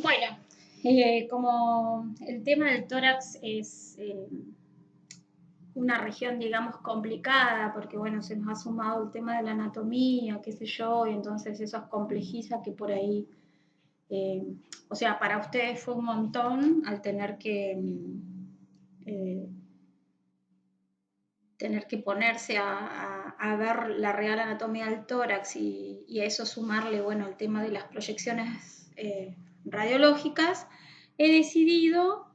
Bueno, como el tema del tórax es una región, digamos, complicada, porque bueno, se nos ha sumado el tema de la anatomía, qué sé yo, y entonces eso complejiza que por ahí, eh, o sea, para ustedes fue un montón al eh, tener que ponerse a ver la real anatomía del tórax y a eso sumarle, bueno, el tema de las proyecciones radiológicas, he decidido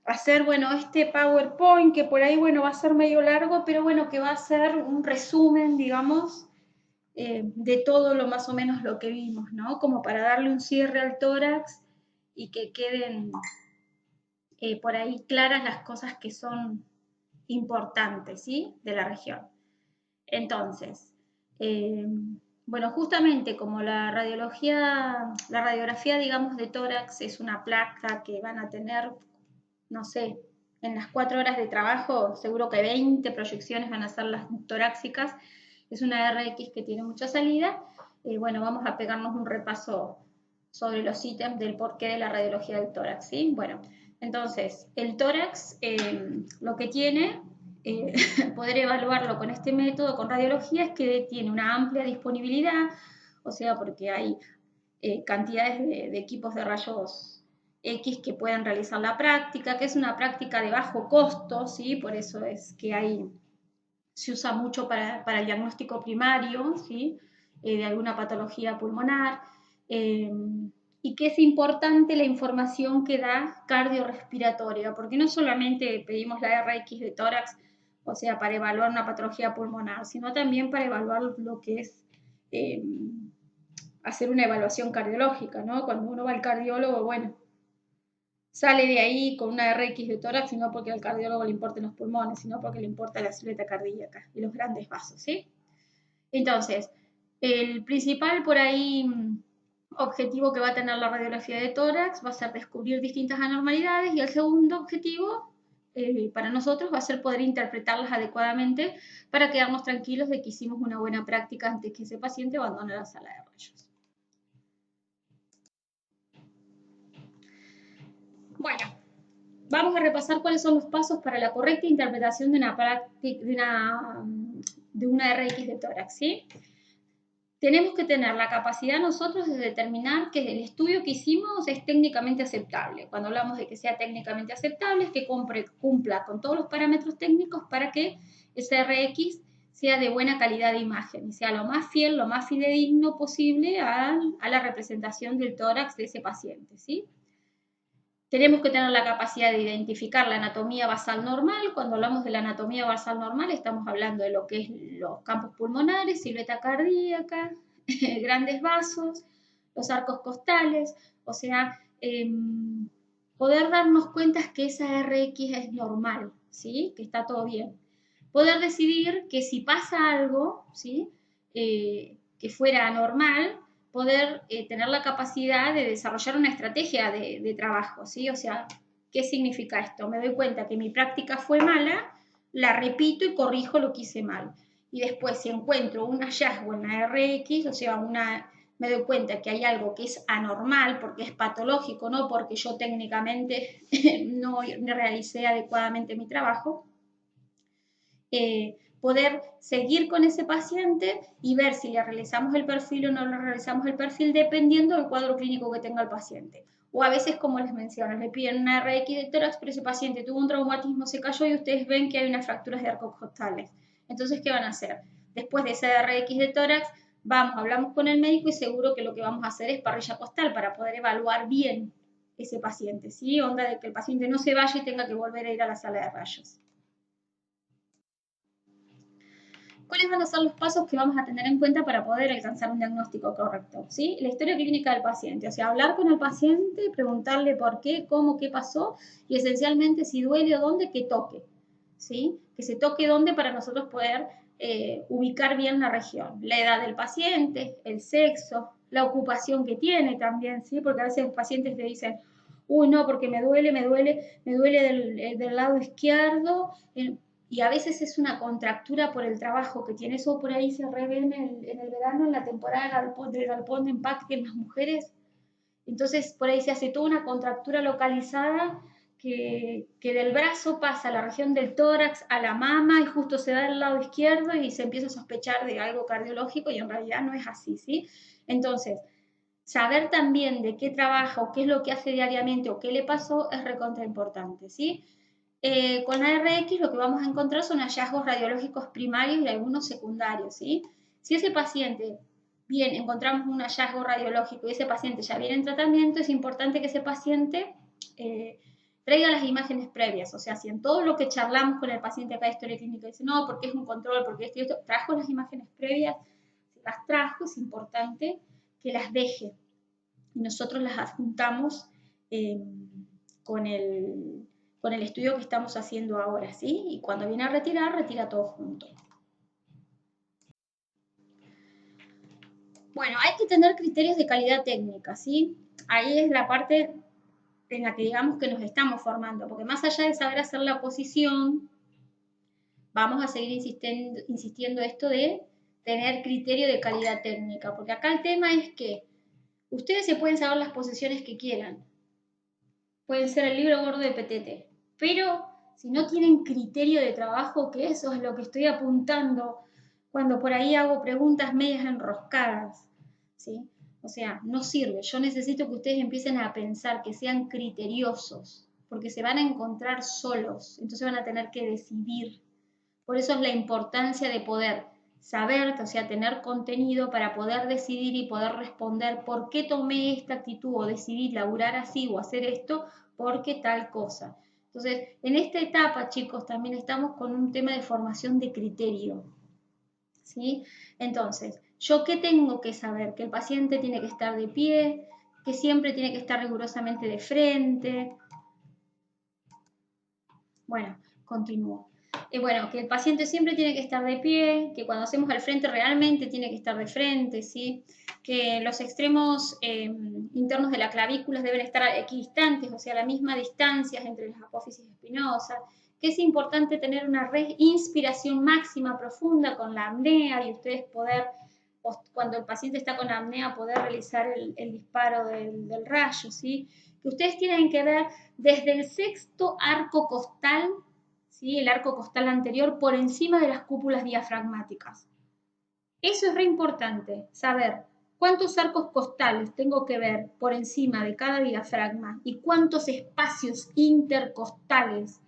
hacer, bueno, este PowerPoint que por ahí, bueno, va a ser medio largo, pero bueno, que va a ser un resumen, digamos, de todo lo más o menos lo que vimos, ¿no? Como para darle un cierre al tórax y que queden por ahí claras las cosas que son importantes, ¿sí? De la región. Entonces, eh, bueno, justamente como la radiografía, digamos, de tórax es una placa que van a tener, no sé, en las 4 horas de trabajo, seguro que 20 proyecciones van a ser las torácicas. Es una RX que tiene mucha salida. Bueno, vamos a pegarnos un repaso sobre los ítems del porqué de la radiología del tórax, ¿sí? Bueno, entonces, el tórax lo que tiene, eh, poder evaluarlo con este método, con radiología, es que tiene una amplia disponibilidad, o sea, porque hay cantidades de equipos de rayos X que puedan realizar la práctica, que es una práctica de bajo costo, ¿sí? Por eso es que se usa mucho para el diagnóstico primario, ¿sí? De alguna patología pulmonar, eh, y que es importante la información que da cardiorrespiratoria, porque no solamente pedimos la RX de tórax, o sea, para evaluar una patología pulmonar, sino también para evaluar lo que es eh, hacer una evaluación cardiológica, ¿no? Cuando uno va al cardiólogo, bueno, sale de ahí con una RX de tórax, no porque al cardiólogo le importen los pulmones, sino porque le importa la silueta cardíaca y los grandes vasos, ¿sí? Entonces, el principal por ahí objetivo que va a tener la radiografía de tórax va a ser descubrir distintas anormalidades y el segundo objetivo para nosotros va a ser poder interpretarlas adecuadamente para quedarnos tranquilos de que hicimos una buena práctica antes que ese paciente abandone la sala de rayos. Bueno, vamos a repasar cuáles son los pasos para la correcta interpretación de una RX de tórax, ¿sí? Tenemos que tener la capacidad nosotros de determinar que el estudio que hicimos es técnicamente aceptable. Cuando hablamos de que sea técnicamente aceptable, es que cumpla con todos los parámetros técnicos para que ese RX sea de buena calidad de imagen y sea lo más fiel, lo más fidedigno posible a la representación del tórax de ese paciente, ¿sí? Tenemos que tener la capacidad de identificar la anatomía basal normal. Cuando hablamos de la anatomía basal normal, estamos hablando de lo que es los campos pulmonares, silueta cardíaca, grandes vasos, los arcos costales, o sea, poder darnos cuenta que esa RX es normal, ¿sí? Que está todo bien. Poder decidir que si pasa algo, ¿sí? Que fuera anormal, poder tener la capacidad de desarrollar una estrategia de trabajo, ¿sí? O sea, ¿qué significa esto? Me doy cuenta que mi práctica fue mala, la repito y corrijo lo que hice mal. Y después, si encuentro un hallazgo en la RX, o sea, me doy cuenta que hay algo que es anormal, porque es patológico, no porque yo técnicamente no realicé adecuadamente mi trabajo, poder seguir con ese paciente y ver si le realizamos el perfil o no le realizamos el perfil dependiendo del cuadro clínico que tenga el paciente. O a veces, como les menciono, le piden una RX de tórax, pero ese paciente tuvo un traumatismo, se cayó y ustedes ven que hay unas fracturas de arcos costales. Entonces, ¿qué van a hacer? Después de esa RX de tórax, hablamos con el médico y seguro que lo que vamos a hacer es parrilla costal para poder evaluar bien ese paciente, ¿sí? Onda de que el paciente no se vaya y tenga que volver a ir a la sala de rayos. ¿Cuáles van a ser los pasos que vamos a tener en cuenta para poder alcanzar un diagnóstico correcto? ¿Sí? La historia clínica del paciente, o sea, hablar con el paciente, preguntarle por qué, cómo, qué pasó y esencialmente si duele o dónde, que toque. ¿Sí? Que se toque dónde para nosotros poder ubicar bien la región. La edad del paciente, el sexo, la ocupación que tiene también, ¿sí? Porque a veces los pacientes te dicen, uy, no, porque me duele del lado izquierdo, y a veces es una contractura por el trabajo que tiene. Eso por ahí se revé en el verano, en la temporada del galpón de empaque en las mujeres. Entonces, por ahí se hace toda una contractura localizada que del brazo pasa a la región del tórax, a la mama, y justo se da del lado izquierdo y se empieza a sospechar de algo cardiológico y en realidad no es así, ¿sí? Entonces, saber también de qué trabaja o qué es lo que hace diariamente o qué le pasó es recontra importante, ¿sí? Con la RX lo que vamos a encontrar son hallazgos radiológicos primarios y algunos secundarios, ¿sí? Si ese paciente, bien, encontramos un hallazgo radiológico y ese paciente ya viene en tratamiento, es importante que ese paciente traiga las imágenes previas, o sea, si en todo lo que charlamos con el paciente acá de historia clínica dice, no, porque es un control, porque esto y esto, trajo las imágenes previas, si las trajo, es importante que las deje y nosotros las adjuntamos eh, con, el, con el estudio que estamos haciendo ahora, ¿sí? Y cuando viene a retirar, retira todo junto. Bueno, hay que tener criterios de calidad técnica, ¿sí? Ahí es la parte en la que digamos que nos estamos formando, porque más allá de saber hacer la posición, vamos a seguir insistiendo esto de tener criterio de calidad técnica, porque acá el tema es que ustedes se pueden saber las posiciones que quieran, pueden ser el libro gordo de Petete, pero si no tienen criterio de trabajo, que eso es lo que estoy apuntando cuando por ahí hago preguntas medias enroscadas, ¿sí? O sea, no sirve. Yo necesito que ustedes empiecen a pensar, que sean criteriosos, porque se van a encontrar solos, entonces van a tener que decidir. Por eso es la importancia de poder saber, o sea, tener contenido para poder decidir y poder responder por qué tomé esta actitud o decidí laburar así o hacer esto, porque tal cosa. Entonces, en esta etapa, chicos, también estamos con un tema de formación de criterio, ¿sí? Entonces, ¿yo qué tengo que saber? Que el paciente tiene que estar de pie, que siempre tiene que estar rigurosamente de frente. Bueno, continúo. Bueno, que el paciente siempre tiene que estar de pie, que cuando hacemos al frente realmente tiene que estar de frente, ¿sí? Que los extremos internos de la clavícula deben estar equidistantes, o sea, a la misma distancia entre las apófisis espinosas, que es importante tener una inspiración máxima profunda con la apnea y ustedes poder, cuando el paciente está con apnea, poder realizar el disparo del rayo, ¿sí? Que ustedes tienen que ver desde el sexto arco costal, ¿sí? El arco costal anterior, por encima de las cúpulas diafragmáticas. Eso es re importante, saber cuántos arcos costales tengo que ver por encima de cada diafragma y cuántos espacios intercostales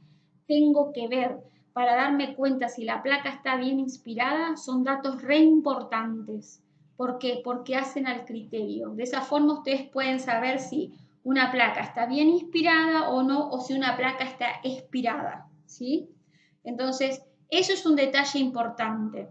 tengo que ver para darme cuenta si la placa está bien inspirada, son datos re importantes. ¿Por qué? Porque hacen al criterio. De esa forma ustedes pueden saber si una placa está bien inspirada o no, o si una placa está expirada, ¿sí? Entonces, eso es un detalle importante.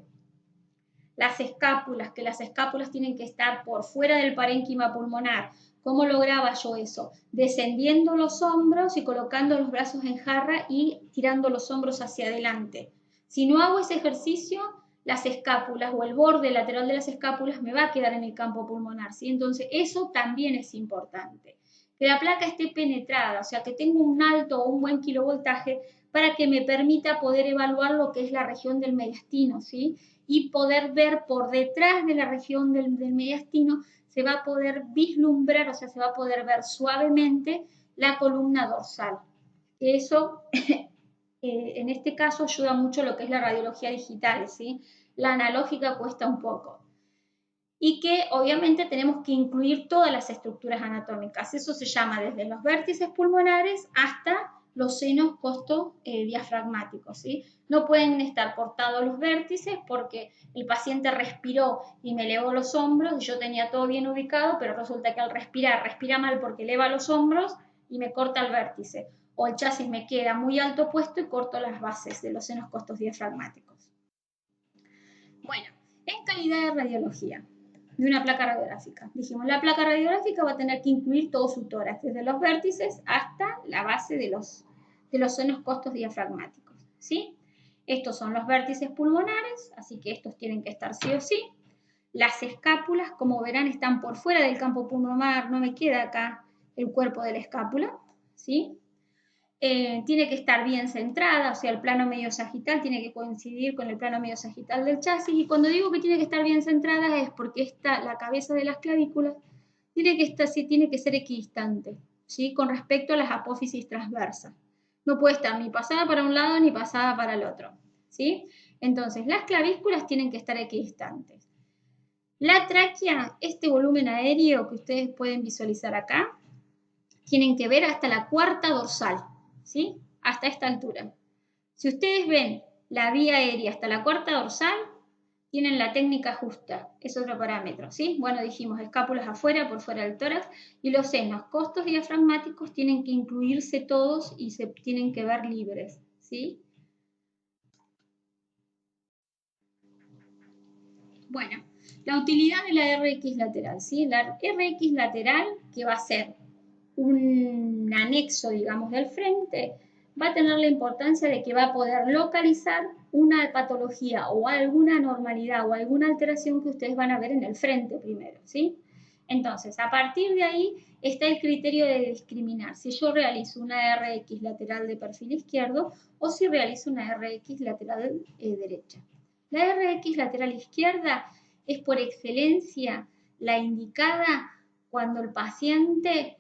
Las escápulas, que las escápulas tienen que estar por fuera del parénquima pulmonar. ¿Cómo lograba yo eso? Descendiendo los hombros y colocando los brazos en jarra y tirando los hombros hacia adelante. Si no hago ese ejercicio, las escápulas o el borde lateral de las escápulas me va a quedar en el campo pulmonar, ¿sí? Entonces, eso también es importante. Que la placa esté penetrada, o sea, que tenga un alto o un buen kilovoltaje para que me permita poder evaluar lo que es la región del mediastino, ¿sí? Y poder ver por detrás de la región del mediastino, se va a poder vislumbrar, o sea, se va a poder ver suavemente la columna dorsal. Eso, en este caso, ayuda mucho lo que es la radiología digital, ¿sí? La analógica cuesta un poco. Y que obviamente tenemos que incluir todas las estructuras anatómicas. Eso se llama desde los vértices pulmonares hasta los senos costodiafragmáticos, ¿sí? No pueden estar cortados los vértices porque el paciente respiró y me elevó los hombros y yo tenía todo bien ubicado, pero resulta que al respirar, respira mal porque eleva los hombros y me corta el vértice. O el chasis me queda muy alto puesto y corto las bases de los senos costodiafragmáticos. Bueno, en calidad de radiología de una placa radiográfica. Dijimos, la placa radiográfica va a tener que incluir todo su tórax, desde los vértices hasta la base de los senos costodiafragmáticos, ¿sí? Estos son los vértices pulmonares, así que estos tienen que estar sí o sí. Las escápulas, como verán, están por fuera del campo pulmonar, no me queda acá el cuerpo de la escápula, ¿sí? Tiene que estar bien centrada, o sea, el plano medio sagital tiene que coincidir con el plano medio sagital del chasis, y cuando digo que tiene que estar bien centrada es porque la cabeza de las clavículas tiene que ser equidistante, ¿sí? Con respecto a las apófisis transversas. No puede estar ni pasada para un lado ni pasada para el otro, ¿sí? Entonces, las clavículas tienen que estar equidistantes. La tráquea, este volumen aéreo que ustedes pueden visualizar acá, tienen que ver hasta la cuarta dorsal, ¿sí? Hasta esta altura. Si ustedes ven la vía aérea hasta la cuarta dorsal, tienen la técnica justa, es otro parámetro, ¿sí? Bueno, dijimos escápulas afuera, por fuera del tórax, y los senos costos diafragmáticos tienen que incluirse todos y se tienen que ver libres, ¿sí? Bueno, la utilidad de la RX lateral, ¿sí? La RX lateral, que va a ser un anexo, digamos, del frente, va a tener la importancia de que va a poder localizar una patología o alguna anormalidad o alguna alteración que ustedes van a ver en el frente primero, ¿sí? Entonces, a partir de ahí está el criterio de discriminar si yo realizo una RX lateral de perfil izquierdo o si realizo una RX lateral derecha. La RX lateral izquierda es por excelencia la indicada cuando el paciente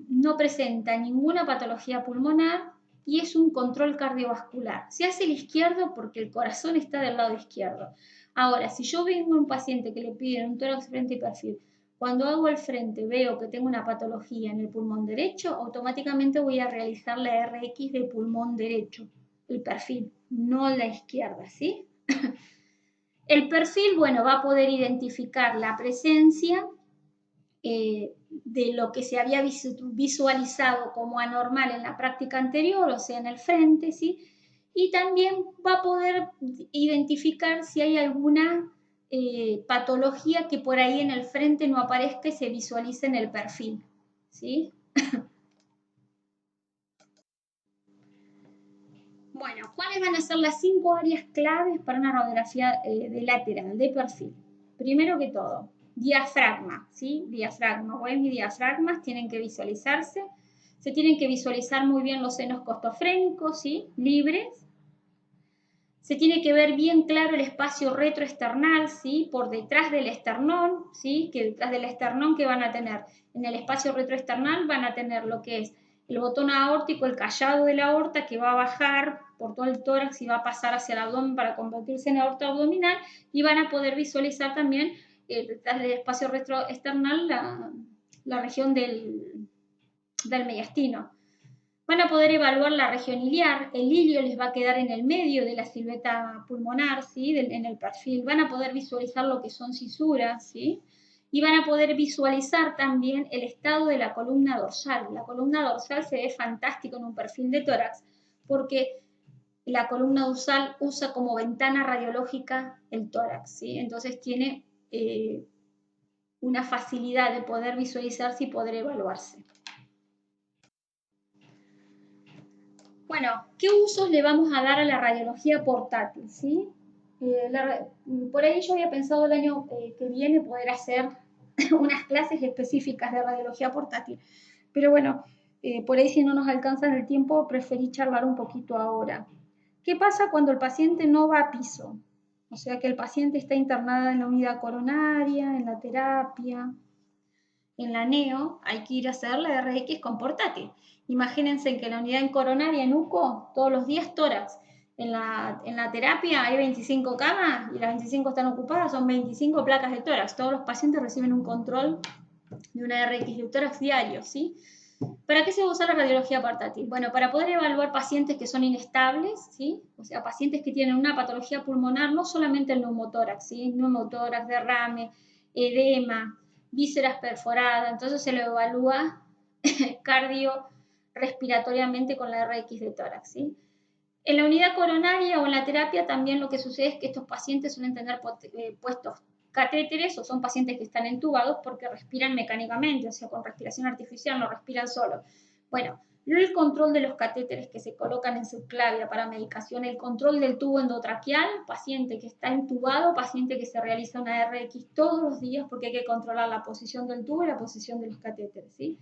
no presenta ninguna patología pulmonar y es un control cardiovascular. Se hace el izquierdo porque el corazón está del lado izquierdo. Ahora, si yo vengo a un paciente que le piden un tórax frente y perfil, cuando hago el frente veo que tengo una patología en el pulmón derecho, automáticamente voy a realizar la RX de pulmón derecho, el perfil, no la izquierda, ¿sí? El perfil, bueno, va a poder identificar la presencia de lo que se había visualizado como anormal en la práctica anterior, o sea, en el frente, ¿sí? Y también va a poder identificar si hay alguna patología que por ahí en el frente no aparezca y se visualice en el perfil, ¿sí? Bueno, ¿cuáles van a ser las 5 áreas claves para una radiografía de lateral, de perfil? Primero que todo, diafragma, ¿sí? Diafragma, buen y diafragmas tienen que visualizarse. Se tienen que visualizar muy bien los senos costofrénicos, ¿sí? Libres. Se tiene que ver bien claro el espacio retroesternal, ¿sí? Por detrás del esternón, ¿sí? Que detrás del esternón que van a tener en el espacio retroesternal van a tener lo que es el botón aórtico, el callado de la aorta que va a bajar por todo el tórax y va a pasar hacia el abdomen para convertirse en aorta abdominal y van a poder visualizar también detrás del espacio retroesternal la región del mediastino. Van a poder evaluar la región iliar, el ilio les va a quedar en el medio de la silueta pulmonar, ¿sí? En el perfil. Van a poder visualizar lo que son cisuras, ¿sí? Y van a poder visualizar también el estado de la columna dorsal. La columna dorsal se ve fantástico en un perfil de tórax porque la columna dorsal usa como ventana radiológica el tórax, ¿sí? Entonces tiene una facilidad de poder visualizarse y poder evaluarse. Bueno, ¿qué usos le vamos a dar a la radiología portátil? ¿Sí? Por ahí yo había pensado el año que viene poder hacer unas clases específicas de radiología portátil, pero bueno, por ahí si no nos alcanza el tiempo, preferí charlar un poquito ahora. ¿Qué pasa cuando el paciente no va a piso? O sea que el paciente está internado en la unidad coronaria, en la terapia, en la neo hay que ir a hacer la RX con portátil. Imagínense que en la unidad en coronaria, en UCO, todos los días tórax. En la terapia hay 25 camas y las 25 están ocupadas, son 25 placas de tórax. Todos los pacientes reciben un control de una RX de tórax diario, ¿sí? ¿Para qué se va a usar la radiología portátil? Bueno, para poder evaluar pacientes que son inestables, ¿sí? O sea, pacientes que tienen una patología pulmonar, no solamente el neumotórax, ¿sí? Neumotórax, derrame, edema, vísceras perforadas, entonces se lo evalúa cardiorrespiratoriamente con la RX de tórax, ¿sí? En la unidad coronaria o en la terapia también lo que sucede es que estos pacientes suelen tener puestos catéteres o son pacientes que están entubados porque respiran mecánicamente, o sea, con respiración artificial, no respiran solo. Bueno, el control de los catéteres que se colocan en subclavia para medicación, el control del tubo endotraqueal, paciente que está entubado, paciente que se realiza una RX todos los días porque hay que controlar la posición del tubo y la posición de los catéteres, ¿sí?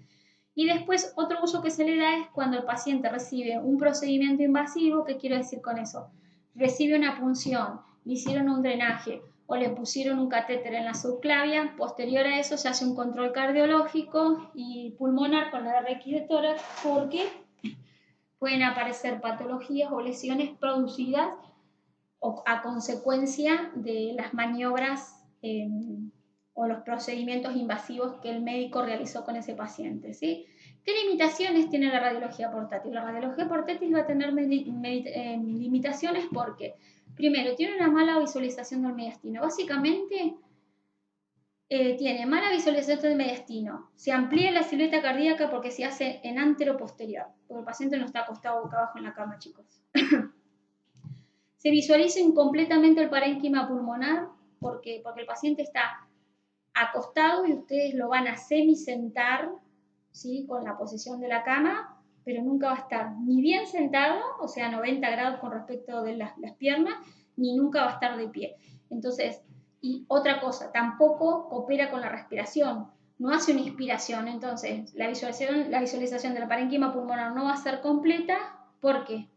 Y después otro uso que se le da es cuando el paciente recibe un procedimiento invasivo. ¿Qué quiero decir con eso? Recibe una punción, le hicieron un drenaje o le pusieron un catéter en la subclavia. Posterior a eso se hace un control cardiológico y pulmonar con la RX de tórax, porque pueden aparecer patologías o lesiones producidas a consecuencia de las maniobras o los procedimientos invasivos que el médico realizó con ese paciente, ¿sí? ¿Qué limitaciones tiene la radiología portátil? La radiología portátil va a tener limitaciones porque, primero, tiene una mala visualización del mediastino. Básicamente, tiene mala visualización del mediastino. Se amplía la silueta cardíaca porque se hace en antero-posterior, porque el paciente no está acostado boca abajo en la cama, chicos. Se visualiza incompletamente el parénquima pulmonar porque el paciente está acostado y ustedes lo van a semisentar, ¿sí? Con la posición de la cama, pero nunca va a estar ni bien sentado, o sea, 90 grados con respecto de las piernas, ni nunca va a estar de pie. Entonces, y otra cosa, tampoco coopera con la respiración, no hace una inspiración, entonces la visualización del parénquima pulmonar no va a ser completa. ¿Por qué?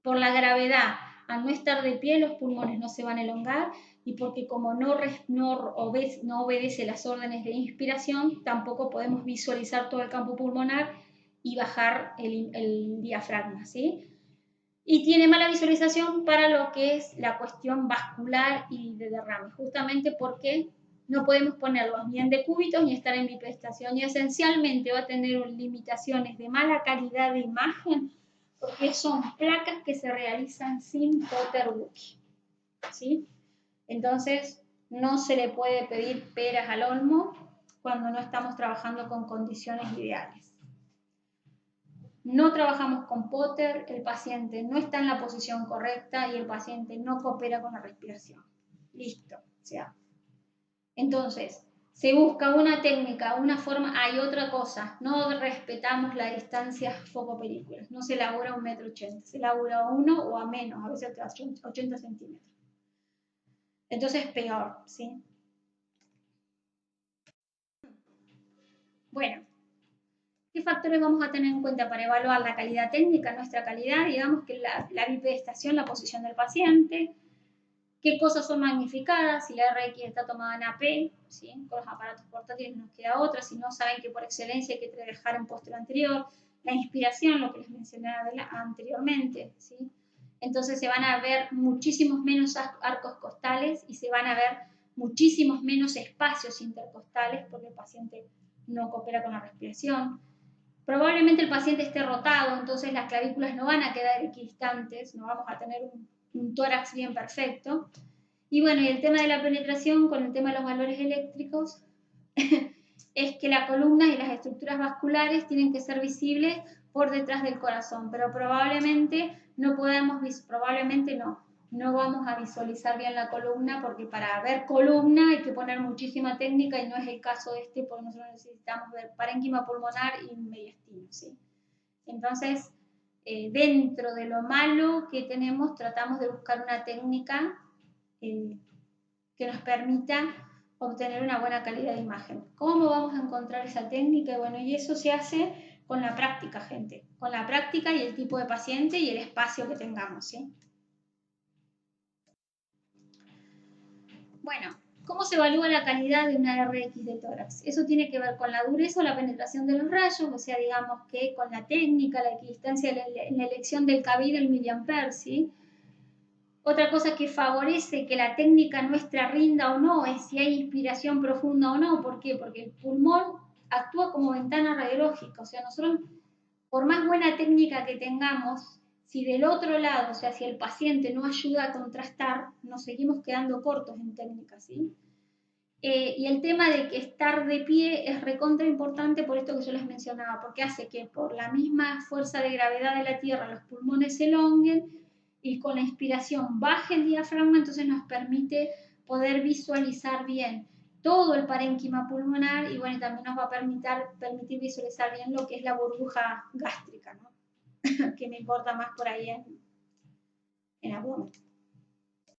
Por la gravedad. Al no estar de pie, los pulmones no se van a elongar, y porque como no obedece las órdenes de inspiración, tampoco podemos visualizar todo el campo pulmonar y bajar el diafragma, ¿sí? Y tiene mala visualización para lo que es la cuestión vascular y de derrame, justamente porque no podemos ponerlos ni en decúbitos ni estar en bipedestación, y esencialmente va a tener limitaciones de mala calidad de imagen porque son placas que se realizan sin Potter Wookie, ¿sí? Entonces, no se le puede pedir peras al olmo cuando no estamos trabajando con condiciones ideales. No trabajamos con Potter, el paciente no está en la posición correcta y el paciente no coopera con la respiración. Listo, o sea. Entonces, se busca una técnica, una forma, hay otra cosa, no respetamos la distancia foco-películas, no se labura 1,80 m, se labura a 1 o a menos, a veces 80 centímetros. Entonces peor, ¿sí? Bueno, ¿qué factores vamos a tener en cuenta para evaluar la calidad técnica, nuestra calidad? Digamos que la bipedestación, la posición del paciente, qué cosas son magnificadas, si la RX está tomada en AP, ¿sí? Con los aparatos portátiles nos queda otra, si no saben que por excelencia hay que trabajar en postura anterior, la inspiración, lo que les mencioné anteriormente, ¿sí? Entonces se van a ver muchísimos menos arcos costales y se van a ver muchísimos menos espacios intercostales porque el paciente no coopera con la respiración. Probablemente el paciente esté rotado, entonces las clavículas no van a quedar equidistantes, no vamos a tener un tórax bien perfecto. Y bueno, y el tema de la penetración con el tema de los valores eléctricos es que la columna y las estructuras vasculares tienen que ser visibles por detrás del corazón, pero probablemente no vamos a visualizar bien la columna, porque para ver columna hay que poner muchísima técnica y no es el caso de este, porque nosotros necesitamos ver parénquima pulmonar y mediastino, ¿sí? Entonces, dentro de lo malo que tenemos, tratamos de buscar una técnica que nos permita obtener una buena calidad de imagen. ¿Cómo vamos a encontrar esa técnica? Bueno, y eso se hace con la práctica, gente, con la práctica y el tipo de paciente y el espacio que tengamos, ¿sí? Bueno, ¿cómo se evalúa la calidad de una RX de tórax? Eso tiene que ver con la dureza o la penetración de los rayos, o sea, digamos que con la técnica, la equidistancia, la elección del CABI del miliamper, ¿sí? Otra cosa que favorece que la técnica nuestra rinda o no es si hay inspiración profunda o no. ¿Por qué? Porque el pulmón actúa como ventana radiológica. O sea, nosotros, por más buena técnica que tengamos, si del otro lado, o sea, si el paciente no ayuda a contrastar, nos seguimos quedando cortos en técnica, ¿sí? Y el tema de que estar de pie es recontra importante por esto que yo les mencionaba, porque hace que por la misma fuerza de gravedad de la Tierra los pulmones se elonguen y con la inspiración baje el diafragma, entonces nos permite poder visualizar bien todo el parénquima pulmonar y bueno, también nos va a permitir visualizar bien lo que es la burbuja gástrica, ¿no? Que me importa más por ahí en abdomen.